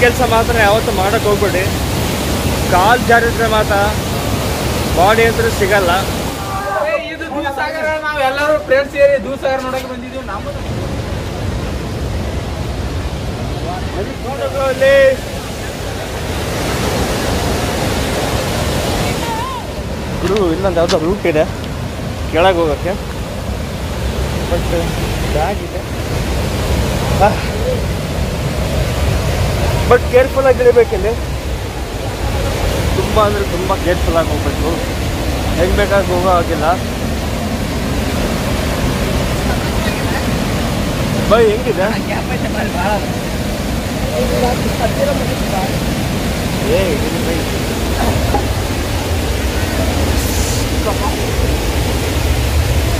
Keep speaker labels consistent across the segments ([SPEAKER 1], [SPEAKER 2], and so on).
[SPEAKER 1] ಕೆಲಸ ಮಾತ್ರ ಯಾವತ್ತೂ ಮಾಡೋಕ್ಕೆ ಹೋಗ್ಬೇಡಿ. ಕಾಲು ಜಾರಿದ್ರೆ ಮಾತ್ರ ಬಾಡಿ ಅಂತೂ ಸಿಗಲ್ಲ.
[SPEAKER 2] ಇದು ದೂಧಸಾಗರ, ನಾವೆಲ್ಲರೂ ಫ್ರೆಂಡ್ಸ್ ಸೇರಿ ದೂಧಸಾಗರ ನೋಡಕ್ಕೆ ಬಂದಿದ್ದೀವಿ.
[SPEAKER 1] ಅಲ್ಲಿ ಗುರು ಇಲ್ಲೊಂದು ಯಾವುದೋ ರೂಟ್ ಇದೆ ಕೆಳಗೆ ಹೋಗೋಕ್ಕೆ, ಬಟ್ ಬ್ಯಾಗ್ ಇದೆ. ಬಟ್ ಕೇರ್ಫುಲ್ಲಾಗಿ ಇಳಿಬೇಕಿಲ್ಲಿ, ತುಂಬ ಅಂದರೆ ತುಂಬ ಕೇರ್ಫುಲ್ಲಾಗಿ ಹೋಗ್ಬೇಕು. ಹೆಂಗೆ ಬೇಕಾಗಿ ಹೋಗೋ ಆಗಿಲ್ಲ. ಬೈ ಹೆಂಗಿದೆ?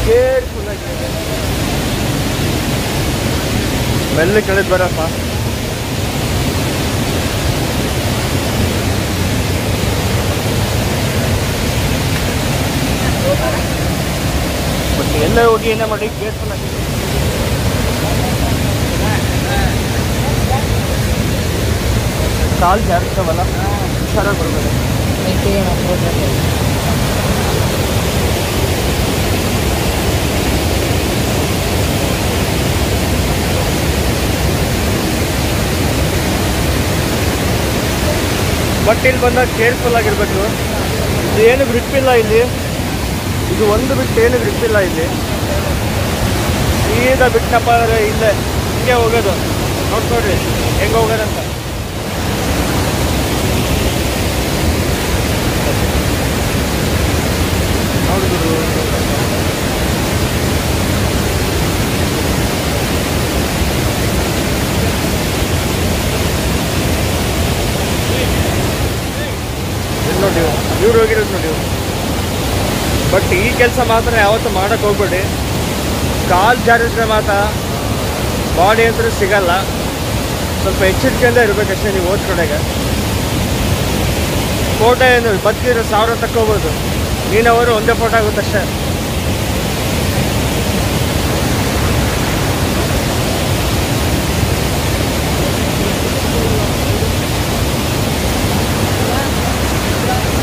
[SPEAKER 1] ಕೇರ್ಫುಲ್ಲಾಗಿ ಮೆಲ್ಲ ಕೆಳಗೆ ಬರಪ್ಪ. ಬಟ್ ಎಲ್ಲ ಹೋಗಿ ಏನೇ ಮಾಡಿ ಕೇರ್ಫುಲ್ ಆಗಿ. ಕಾಲು ಜಾರಿಸ್ತಾವಲ್ಲ, ಹುಷಾರಾಗಿ ಬರ್ಬೋದು. ಬಟ್ ಇಲ್ಲಿ ಬಂದಾಗ ಕೇರ್ಫುಲ್ ಆಗಿರ್ಬೇಕು. ಇದು ಏನು ಗ್ರಿಪ್ ಇಲ್ಲ ಇಲ್ಲಿ, ಇದು ಒಂದು ಬಿಟ್ಟು ಏನು ಗ್ರಿಪ್ ಇಲ್ಲ ಇಲ್ಲಿ. ಸೀದಾ ಬಿಟ್ಟನಪ್ಪ ಅಂದರೆ ಇಲ್ಲೇ ಹಿಂಗೆ ಹೋಗೋದು. ನೋಡ್ಕೊಡ್ರಿ ಹೆಂಗೆ ಹೋಗೋದಂತ. ನೋಡಿದ್ರು ನೋಡಿ ಇವ್ರು ಹೋಗಿರೋದು ನೋಡಿ. ಬಟ್ ಈ ಕೆಲಸ ಮಾತ್ರ ಯಾವತ್ತೂ ಮಾಡೋಕ್ಕೆ ಹೋಗ್ಬೇಡಿ. ಕಾಲು ಜಾರಿದ್ರೆ ಮಾತ್ರ ಬಾಡಿ ಅಂತೂ ಸಿಗಲ್ಲ. ಸ್ವಲ್ಪ ಎಚ್ಚರಿಕೆಯಿಂದ ಇರಬೇಕಷ್ಟೇ ನೀವು ಓದ್ಕೊಂಡಾಗ. ಫೋಟೋ ಏನು ಬದುಕಿದ್ರೆ 1000 ತಕ್ಕೋಬೋದು, ನೀನವರು ಒಂದೇ ಫೋಟೋ ಆಗುತ್ತಷ್ಟೇ.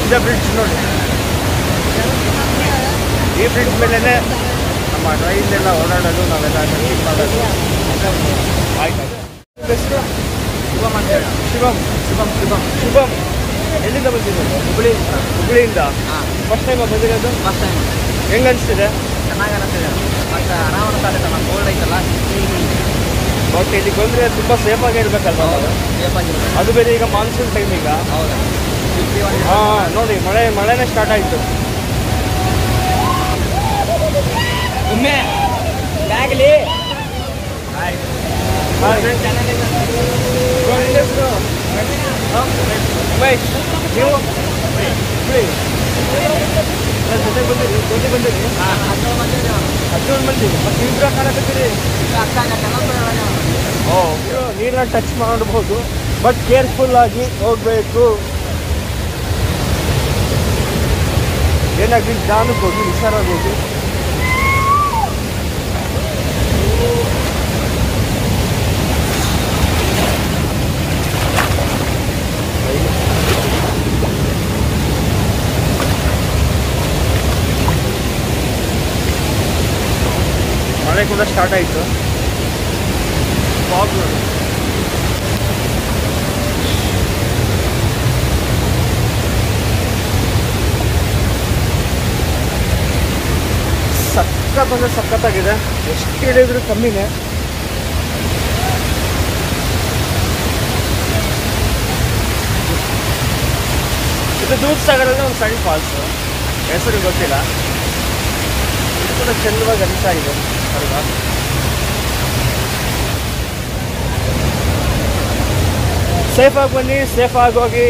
[SPEAKER 1] ಇದೇ ಬ್ರಿಡ್ಜ್ ನೋಡಿ, ಈ ಬ್ರಿಡ್ಜ್ ಮೇಲೇ ನಮ್ಮ ರೈಲೆಲ್ಲ ಓಡಾಡೋದು, ನಾವೆಲ್ಲ ಟ್ರೆಕ್ಕಿಂಗ್ ಮಾಡೋದು. ಆಯ್ತು. ಬೆಸ್ಟ್
[SPEAKER 2] ಶುಭಮ್ ಅಂತ ಹೇಳಿ.
[SPEAKER 1] ಶಿವಮ್ ಶುಭಮ್ ಎಲ್ಲಿಂದ ಬಂದಿರೋದು? ಹುಬ್ಳಿಯಿಂದ. ಫಸ್ಟ್ ಟೈಮ್ ಬಂದಿರೋದು?
[SPEAKER 2] First time.
[SPEAKER 1] ಹೆಂಗೆ ಅನಿಸ್ತಿದೆ?
[SPEAKER 2] ಚೆನ್ನಾಗಿ ಅನಿಸ್ತಿದೆ. ಮತ್ತು ಆರಾಮ ಅನಿಸ್ತಾ ನಮ್ಮ ಕೋಲ್ಡ್ ಐತಲ್ಲ.
[SPEAKER 1] ಬಟ್ ಇಲ್ಲಿ ಬಂದರೆ ತುಂಬ ಸೇಫಾಗಿ ಇರಬೇಕಲ್ವ?
[SPEAKER 2] ಸೇಫಾಗಿರ್ಬೇಕು.
[SPEAKER 1] ಅದು ಬೇರೆ ಈಗ ಮಾನ್ಸೂನ್ ಟೈಮ್ ಈಗ.
[SPEAKER 2] ಹೌದಾ?
[SPEAKER 1] ಹಾಂ ನೋಡಿ, ಮಳೆನೇ ಸ್ಟಾರ್ಟ್ ಆಯಿತು.
[SPEAKER 2] ಒಮ್ಮೆ ಬ್ಯಾಗ್ಲಿ
[SPEAKER 1] ಉಮೇಶ್, ನೀವು ಜೊತೆ ಬಂದಿರಿ? 11 ಮಂದಿ. ಮತ್ತು ಇಬ್ಬರ ಕಾಣಕತ್ತೀರಿ? ಓ, ನೀರನ್ನ ಟಚ್ ಮಾಡಬಹುದು, ಬಟ್ ಕೇರ್ಫುಲ್ಲಾಗಿ ಹೋಗಬೇಕು. ಏನಾಗಲಿ ನಿಧಾನಕ್ಕೆ ಹೋಗಿ, ಹುಷಾರಾಗಿ ಹೋಗಿ. ಮಳೆ ಕೂಡ ಸ್ಟಾರ್ಟ್ ಆಯಿತು. ಫಾಗ್ ನೋಡಿ. ಸಖತ್ ಅಂದರೆ ಸಖತ್ತಾಗಿದೆ. ಎಷ್ಟು ಹೇಳಿದ್ರು ಕಮ್ಮಿನೇ. ಇದು ದೂಧಸಾಗರಲ್ಲಿ ಒಂದು ಸಣ್ಣ ಫಾಲ್ಸು, ಹೆಸರು ಗೊತ್ತಿಲ್ಲ. ಇದು ಕೂಡ ಚೆಂದವಾಗಿ ಅನಿಸ್ತಾ ಇದೆ ಅಲ್ವಾ? ಸೇಫಾಗಿ ಬನ್ನಿ, ಸೇಫಾಗಿ ಹೋಗಿ.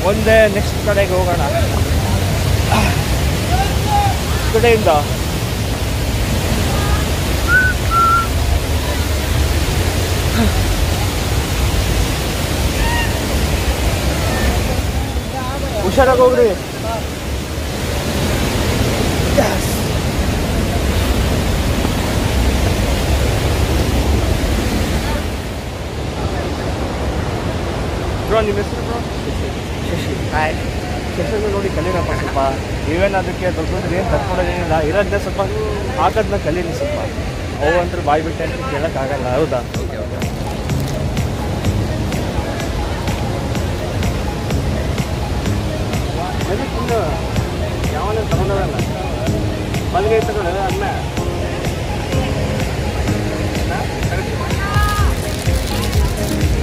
[SPEAKER 1] ಒಂದೇ ನೆಕ್ಸ್ಟ್ ಕಡೆಗೆ ಹೋಗೋಣ. ಕಡೆಯಿಂದ ಹುಷಾರಾಗಿ ಹೋಗ್ರಿ. ಬ್ರೋ ನಿಮ್ಮ ಹೆಸರು ಬ್ರೋ? ಶಶಿ. ಹಾಯ್. ಶಶಿನ ನೋಡಿ ಕಲೀರಪ್ಪ ಸ್ವಲ್ಪ. ನೀವೇನು ಅದಕ್ಕೆ ದೊಡ್ಡದ್ರೆ ಏನು ತರ್ಕೊಂಡೋದೇನಿಲ್ಲ, ಇರೋದನ್ನ ಸ್ವಲ್ಪ ಹಾಕೋದನ್ನ ಕಲೀರಿ ಸ್ವಲ್ಪ. ಅವು ಅಂದ್ರೆ ಬಾಯಿ ಬಿಟ್ಟೆ ಅಂತ ಕೇಳೋಕ್ಕಾಗಲ್ಲ, ಹೌದಾ? ಅದಕ್ಕೆ ಯಾವನ ತಗೊಂಡೋಗಲ್ಲ ಮಲ್ಲಿಗೆ ತಗೊಂಡು ಅನ್ನ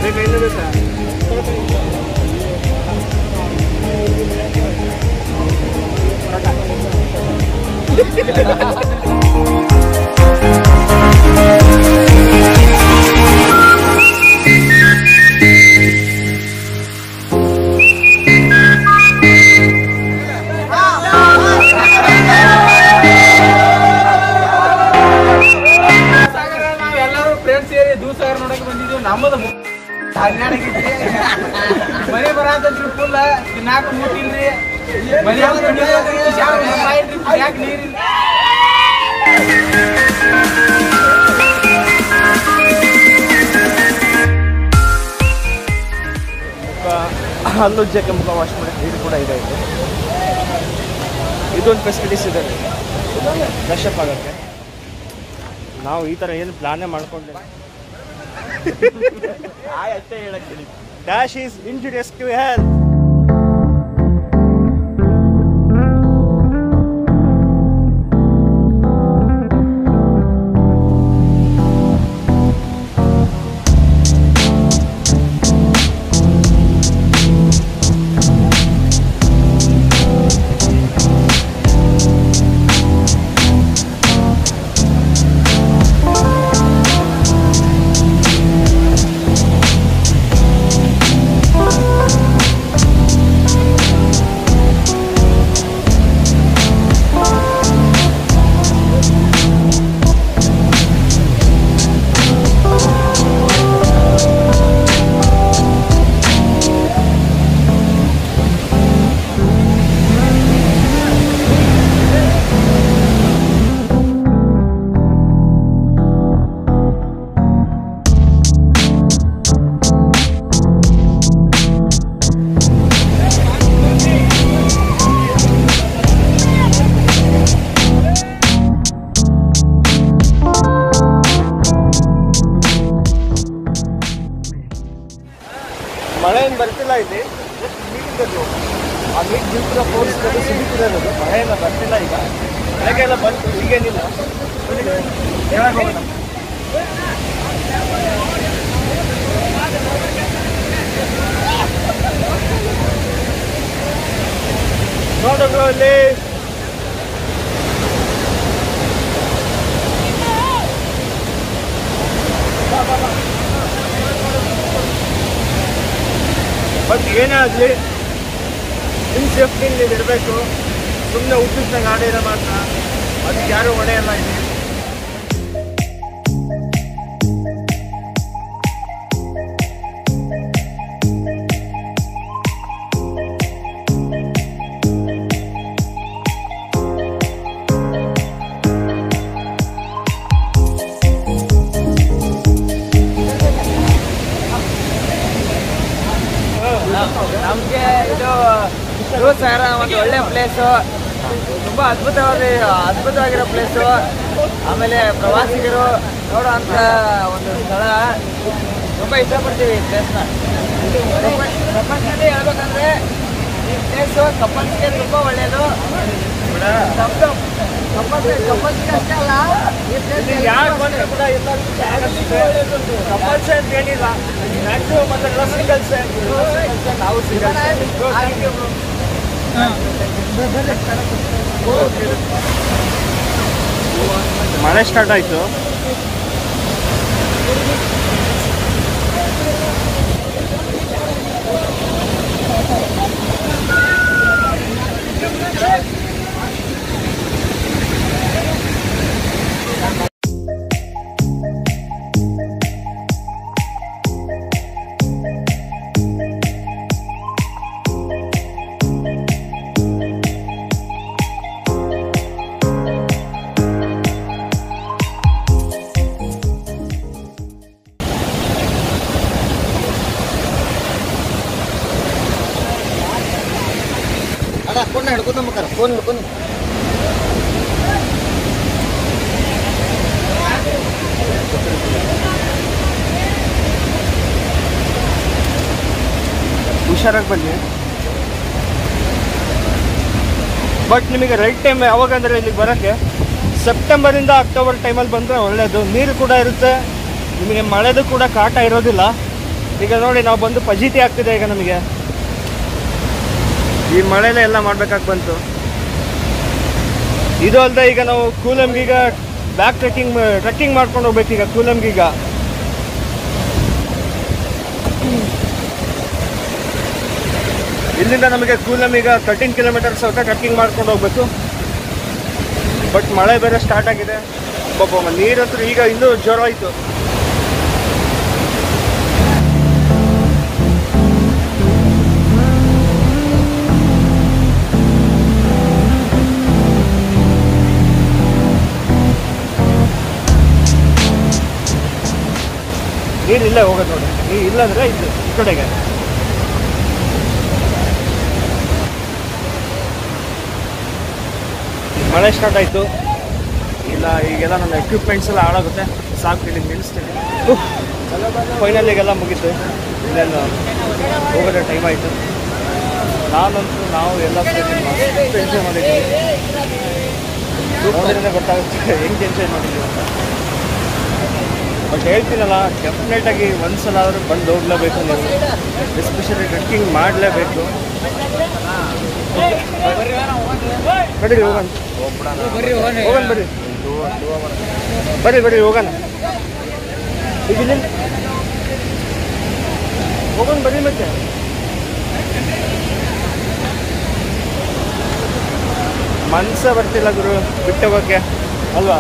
[SPEAKER 1] ಬೇಕಾ ಇನ್ನೂ ಬೇಕಾ?
[SPEAKER 2] ನಾವೆಲ್ಲರೂ ಫ್ರೆಂಡ್ಸ್ ಸೇರಿ ದೂಸಾಗರ ನೋಡಕ್ ಬಂದಿದ್ದೀವಿ. ನಮ್ಮದು ಮನೆ ಬರತ್ತಂತ್ರಿ ಫುಲ್ ತಿನ್ನಾಕ ಮೂತಿಲ್ರಿ. ಮನೆ ಯಾಕೆ ನೀರಿಲ್ಲ.
[SPEAKER 1] ಹಲ್ಲುಜ್ಜಕ್ಕೆ ಮುಖ ವಾಶ್ ಮಾಡಿ ನೀರು ಕೂಡ ಇದೆ. ಇದೊಂದು ಫೆಸಿಲಿಟೀಸ್ ಇದೆ ಫ್ರೆಶಪ್ ಆಗೋಕ್ಕೆ. ನಾವು ಈ ಥರ ಏನು ಪ್ಲಾನೇ ಮಾಡ್ಕೊಂಡಿಲ್ಲ. ಅಷ್ಟೇ ಹೇಳಕ್ಕೆ dash is injurious to health. ಮಳೆ ಏನು ಬರ್ತಿಲ್ಲ ಇಲ್ಲಿ, ನೀರಿದ್ದು ಆ ನೀರು ನಿಂತಿರೋ ಫೋರ್ಸ್ಗಳು ಸಿಗುತ್ತಿರೋದು. ಮಳೆ ಎಲ್ಲ ಬರ್ತಿಲ್ಲ ಈಗ, ಮಳೆಗೆಲ್ಲ ಬಂತು ಈಗೇನಿಲ್ಲ. ಹೇಳಕ್ ಹೋಗೋಣ. ನೋಡೋದು ಅಲ್ಲಿ ಬಟ್ ಏನೇ ಆಗಲಿ ನಿಮ್ಮ ಸೇಫ್ಟಿ ನೀವು ಇರಬೇಕು. ಸುಮ್ಮನೆ ಉಪ್ಪಿಟ್ಟಾಗ ಆಡಿರೋ ಮಾತ್ರ ಅದಕ್ಕೆ ಯಾರೂ ಹೊಡೆಯಲ್ಲ ಇಲ್ಲಿ.
[SPEAKER 2] ನಮಗೆ ಇದು ದೂಸಾಗರ ಒಂದು ಒಳ್ಳೆ ಪ್ಲೇಸು, ತುಂಬ ಅದ್ಭುತವಾಗಿರೋ ಪ್ಲೇಸು. ಆಮೇಲೆ ಪ್ರವಾಸಿಗರು ನೋಡೋಂಥ ಒಂದು ಸ್ಥಳ. ತುಂಬ ಇಷ್ಟಪಡ್ತೀವಿ ಈ ಪ್ಲೇಸ್ನ. ಪ್ರಪಂಚದಲ್ಲಿ ಹೇಳ್ಬೇಕಂದ್ರೆ ಈ ಪ್ಲೇಸು ಕಪಲ್ಸ್ಗೆ ತುಂಬ ಒಳ್ಳೆಯದು. ಕಪಲ್ಸ್ಗೆ ಅಷ್ಟೇ ಅಲ್ಲ, ಈ ಪ್ಲೇಸ್
[SPEAKER 1] ಯಾರು ಬಂದರೆ ಕೂಡ ಕಪಲ್ಸೇ ಅಂತ ಏನಿಲ್ಲ, ಮ್ಯಾಕ್ಸಿಮಮ್ ಅಂದ್ರೆ ಸಿಂಗಲ್ಸೇ. ನಾವು ಮಳೆ ಸ್ಟಾರ್ಟ್ ಆಯಿತು.
[SPEAKER 3] ಫೋನ್ ಹಿಡ್ಕೊತ ಮಕ್ಕಳ ಫೋನ್ ಹಿಡ್ಕೊಂಡು
[SPEAKER 1] ಹುಷಾರಾಗಿ ಬನ್ನಿ. ಬಟ್ ನಿಮಗೆ ರೈಟ್ ಟೈಮ್ ಯಾವಾಗ ಅಂದರೆ ಇಲ್ಲಿಗೆ ಬರೋಕ್ಕೆ ಸೆಪ್ಟೆಂಬರಿಂದ ಅಕ್ಟೋಬರ್ ಟೈಮಲ್ಲಿ ಬಂದರೆ ಒಳ್ಳೆಯದು. ನೀರು ಕೂಡ ಇರುತ್ತೆ, ನಿಮಗೆ ಮಳೆದು ಕೂಡ ಕಾಟ ಇರೋದಿಲ್ಲ. ಈಗ ನೋಡಿ ನಾವು ಬಂದು ಫಜೀತಿ ಆಗ್ತಿದೆ ಈಗ ನಮಗೆ. ಈ ಮಳೆನೇ ಎಲ್ಲ ಮಾಡಬೇಕಾಗಿ ಬಂತು. ಇದು ಅಲ್ಲದೆ ಈಗ ನಾವು ಕೂಲಂಗೀಗ ಬ್ಯಾಕ್ ಟ್ರೆಕ್ಕಿಂಗ್ ಮಾಡ್ಕೊಂಡು ಹೋಗ್ಬೇಕೀಗ ಕೂಲಂಗೀಗ. ಇಲ್ಲಿಂದ ನಮಗೆ ಕೂಲಂಗೀಗ 13 ಕಿಲೋಮೀಟರ್ಸ್ ಅಂತ ಟ್ರೆಕ್ಕಿಂಗ್ ಮಾಡ್ಕೊಂಡು ಹೋಗ್ಬೇಕು. ಬಟ್ ಮಳೆ ಬೇರೆ ಸ್ಟಾರ್ಟ್ ಆಗಿದೆ. ನೀರಂತೂ ಈಗ ಇನ್ನೂ ಜ್ವರ ಆಯಿತು. ನೀರು ಇಲ್ಲೇ ಹೋಗೋದು ನೋಡಿ. ನೀರು ಇಲ್ಲಾಂದ್ರೆ ಇದು ಈ ಕಡೆಗೆ. ಮಳೆ ಸ್ಟಾರ್ಟ್ ಆಯಿತು. ಇಲ್ಲ ಈಗೆಲ್ಲ ನನ್ನ ಎಕ್ವಿಪ್ಮೆಂಟ್ಸ್ ಎಲ್ಲ ಹಾಳಾಗುತ್ತೆ. ಸಾಕು, ಇಲ್ಲಿ ನಿಲ್ಲಿಸ್ತೀನಿ. ಫೈನಲಿಗೆಲ್ಲ ಮುಗೀತು. ಇನ್ನೇನು ಹೋಗೋದೇ ಟೈಮ್ ಆಯಿತು. ನಾವು ಎಲ್ಲ ಎಂಜಾಯ್ ಮಾಡಿದ್ದೀವಿ. ನೋಡಿದ್ರೆ ಗೊತ್ತಾಗುತ್ತೆ ಹೆಂಗೆ ಎಂಜಾಯ್ ಮಾಡಿದ್ದೀವಿ ಅಂತ. ಬಟ್ ಹೇಳ್ತೀನಲ್ಲ, ಡೆಫಿನೆಟಾಗಿ ಒಂದ್ಸಲ ಬಂದು ಹೋಗ್ಲೇಬೇಕು ನೀವು. ಎಸ್ಪೆಷಲಿ ಟ್ರೆಕ್ಕಿಂಗ್ ಮಾಡಲೇಬೇಕು. ನಡೀರಿ ಹೋಗೋಣ. ಬರ್ರಿ ಹೋಗೋಣ. ಈಗ ಇಲ್ಲಿ ಹೋಗೋಣ ಬರ್ರಿ. ಮತ್ತೆ ಮನ್ಸೇ ಬರ್ತಿಲ್ಲ ಗುರು ಬಿಟ್ಟು ಹೋಗೋಕ್ಕೆ ಅಲ್ವಾ?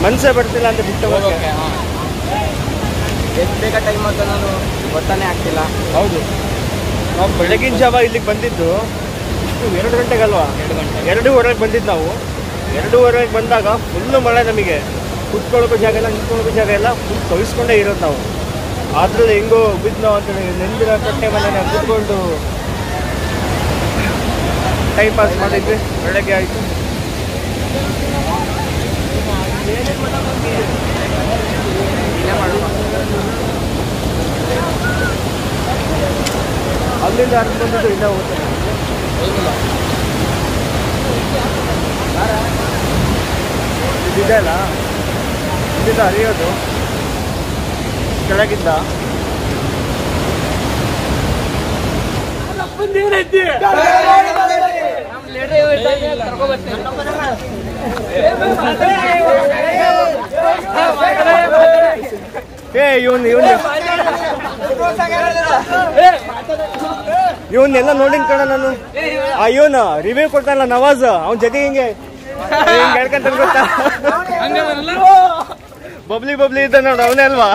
[SPEAKER 1] ಮನ್ಸೇ ಬರ್ತಿಲ್ಲ ಅಂತ ಬಿಟ್ಟು ಹೋಗೋಕ್ಕೆ.
[SPEAKER 3] ಎಷ್ಟು ಬೇಗ ಟೈಮ್ ಅಂತ ನಾನು ಗೊತ್ತಾನೆ ಆಗ್ತಿಲ್ಲ.
[SPEAKER 1] ಹೌದು, ನಾವು ಬೆಳಗಿನ ಜಾವ ಇಲ್ಲಿಗೆ ಬಂದಿದ್ದು 2 ಗಂಟೆಗಲ್ವಾ? 2:15 ಬಂದಿದ್ದು ನಾವು. 2:15 ಬಂದಾಗ ಫುಲ್ಲು ಮಳೆ. ನಮಗೆ ಕುತ್ಕೊಳ್ಳೋಕ್ಕೂ ಜಾಗ ಇಲ್ಲ, ನಿಂತ್ಕೊಳ್ಳೋಕ್ಕೂ ಜಾಗ ಇಲ್ಲ. ಫುಲ್ ತೊಯಿಸ್ಕೊಂಡೇ ಇರೋದು ನಾವು. ಆದ್ರಲ್ಲಿ ಹೆಂಗೋ ಬಿದ್ದು ನಾವು ಅಂತ ನೆಂದಿರೋ ಕಟ್ಟೆ ಮನೆ ಕುತ್ಕೊಂಡು ಟೈಮ್ ಪಾಸ್ ಮಾಡಿದ್ವಿ. ಬೆಳಗ್ಗೆ ಆಯಿತು. ಅಲ್ಲಿಂದ ಹರ್ಕೊಂಡ್ಬಿಟ್ಟು ಇಲ್ಲೇ ಹೋಗ್ತೇನೆ. ಇದಿದೆ ಅಲ್ಲ, ಇಲ್ಲಿಂದ ಹರಿಯೋದು ಕೆಳಗಿಂದ. ಇವನ್ನೆಲ್ಲ ನೋಡಿನ ಕಣ ನಾನು. ಇವನು ರಿವ್ಯೂ ಕೊಡ್ತಾನಲ್ಲ ನವಾಜ್, ಅವನ ಜೊತೆ ಹಿಂಗೆ ಹೇಳ್ಕಂತ ಗೊತ್ತಾ? ಬಬ್ಲಿ ಇದ್ದ ನೋಡು, ಅವನೇ ಅಲ್ವಾ?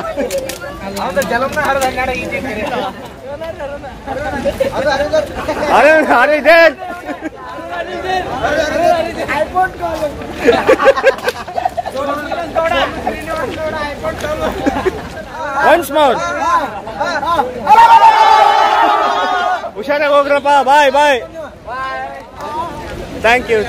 [SPEAKER 1] ಅರೆ ಇದೆ. Once more. ಹುಷಾರಾಗಿ ಹೋಗ್ರಪ್ಪ. ಬಾಯ್. Thank you.